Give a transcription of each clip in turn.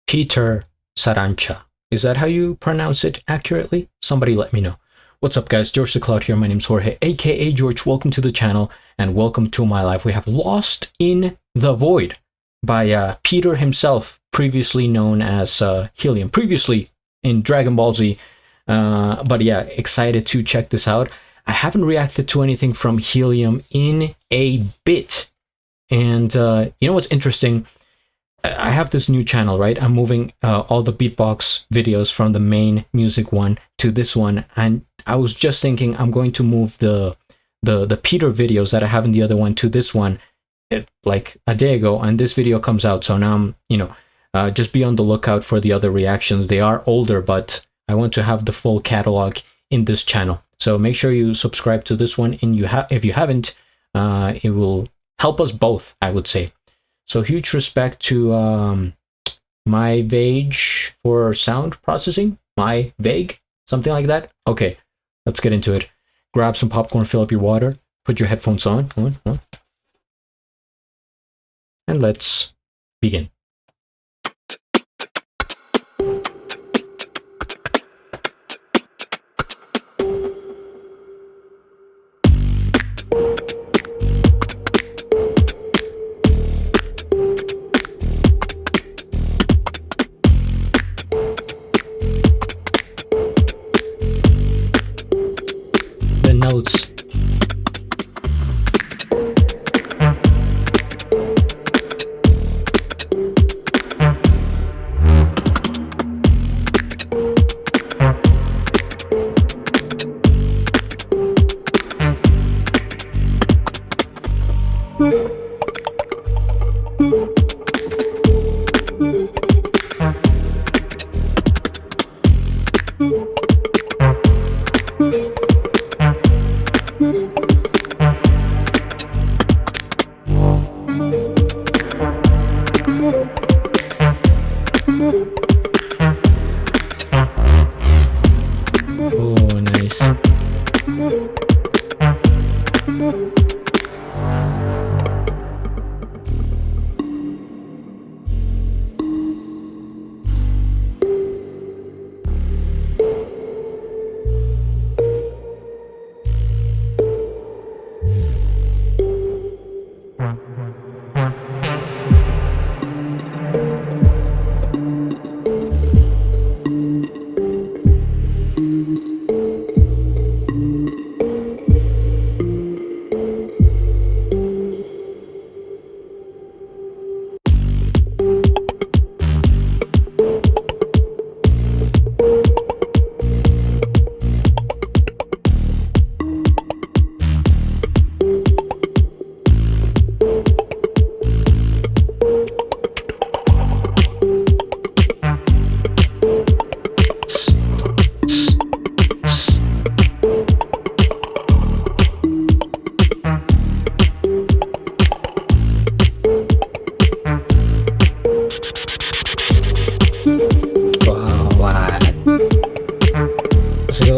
Petr Sarancha. Is that how you pronounce it accurately? Somebody let me know. What's up, guys? GeorgeTheCloud here. My name's Jorge, aka George. Welcome to the channel and welcome to my life. We have Lost in the Void by Petr himself, previously known as Helium, previously in Dragon Ball Z. But yeah, excited to check this out. I haven't reacted to anything from Helium in a bit. And you know what's interesting? I have this new channel, right? I'm moving all the Beatbox videos from the main music one to this one, and I was just thinking I'm going to move the Petr videos that I have in the other one to this one like a day ago, and this video comes out. So now I'm, just be on the lookout for the other reactions. They are older, but I want to have the full catalog in this channel. So make sure you subscribe to this one, and if you haven't, it will help us both, I would say. So huge respect to my Vage for sound processing, my Vague, something like that. Okay, let's get into it. Grab some popcorn, fill up your water, put your headphones on, and let's begin. Notes. Oh, nice.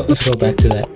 Let's go back to that.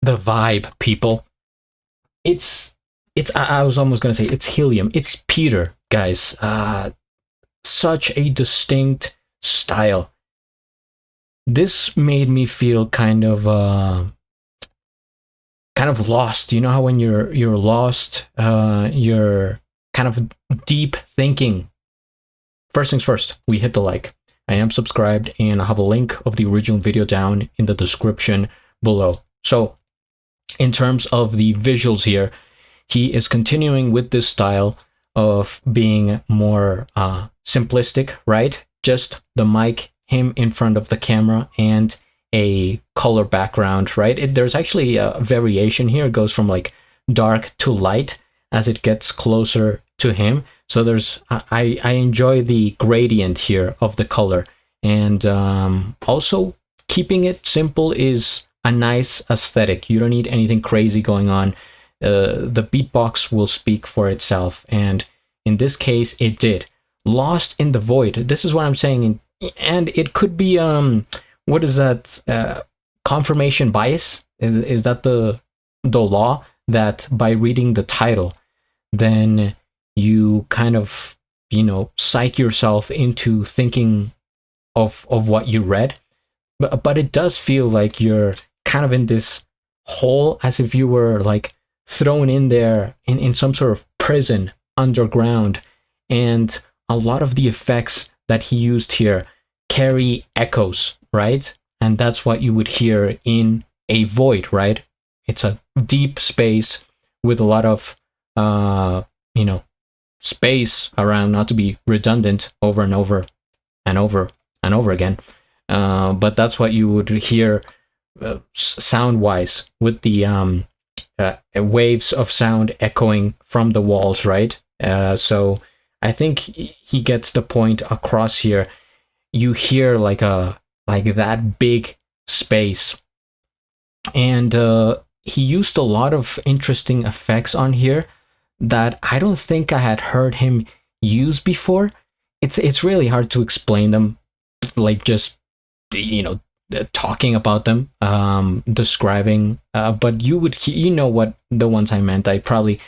The vibe, people. It's I was almost gonna say it's Helium. It's Petr, guys. Such a distinct style. This made me feel kind of lost. You know how when you're lost, you're kind of deep thinking. First things first, we hit the like. I am subscribed, and I have a link of the original video down in the description below. So in terms of the visuals here, he is continuing with this style of being more simplistic, right? Just the mic him in front of the camera and a color background, right? There's actually a variation here. It goes from like dark to light as it gets closer to him. So there's I enjoy the gradient here of the color, and also keeping it simple is a nice aesthetic. You don't need anything crazy going on. The beatbox will speak for itself, and in this case it did. Lost in the void, this is what I'm saying, and it could be what is that, confirmation bias? Is that the law that by reading the title then you kind of, you know, psych yourself into thinking of what you read? But it does feel like you're kind of in this hole, as if you were like thrown in there in some sort of prison underground, and a lot of the effects that he used here carry echoes, right? And that's what you would hear in a void, right? It's a deep space with a lot of you know, space around, not to be redundant, over and over and over and over again, but that's what you would hear sound wise, with the waves of sound echoing from the walls, right? So I think he gets the point across here. You hear like that big space, and he used a lot of interesting effects on here that I don't think I had heard him use before. It's really hard to explain them, like just, you know, talking about them, describing, but you know what the ones I meant. I probably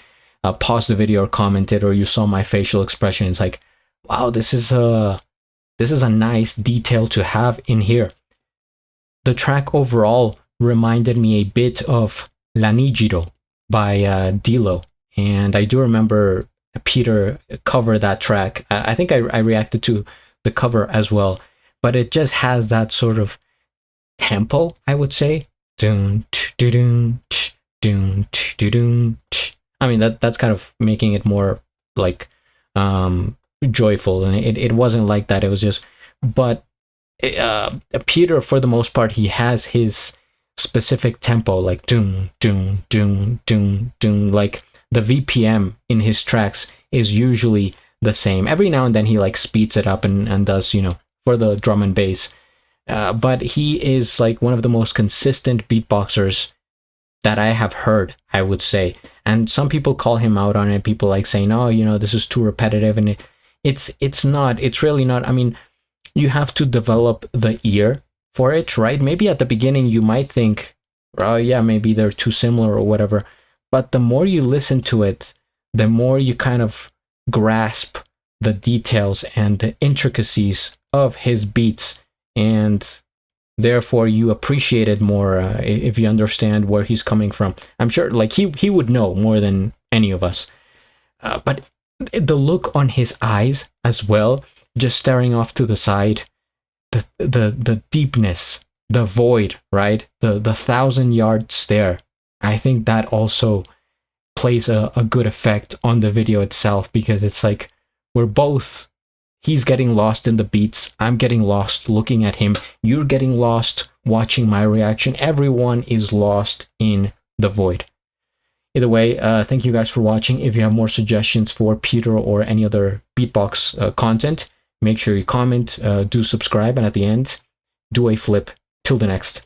paused the video or commented, or you saw my facial expression. It's like, wow, this is a nice detail to have in here. The track overall reminded me a bit of La Nijiro by Dilo, and I do remember Peter cover that track. I think I reacted to the cover as well, but it just has that sort of tempo, I would say. Dun, dun, dun, dun. I mean, that's kind of making it more like joyful, and it wasn't like that. It was just, but Peter, for the most part, he has his specific tempo, like dun dun dun dun dun. Like the VPM in his tracks is usually the same. Every now and then he like speeds it up and does, you know, for the drum and bass. But he is like one of the most consistent beatboxers that I have heard, I would say. And some people call him out on it. People like saying, "Oh, you know, this is too repetitive," and it's not. It's really not. I mean, you have to develop the ear for it, right? Maybe at the beginning you might think, "Oh, yeah, maybe they're too similar or whatever." But the more you listen to it, the more you kind of grasp the details and the intricacies of his beats, and therefore you appreciate it more if you understand where he's coming from. I'm sure like he would know more than any of us, but the look on his eyes as well, just staring off to the side, the deepness, the void, right? The 1,000-yard stare. I think that also plays a good effect on the video itself, because it's like he's getting lost in the beats, I'm getting lost looking at him, you're getting lost watching my reaction. Everyone is lost in the void. Either way, thank you guys for watching. If you have more suggestions for Peter or any other beatbox content, make sure you comment, do subscribe, and at the end, do a flip. Till the next.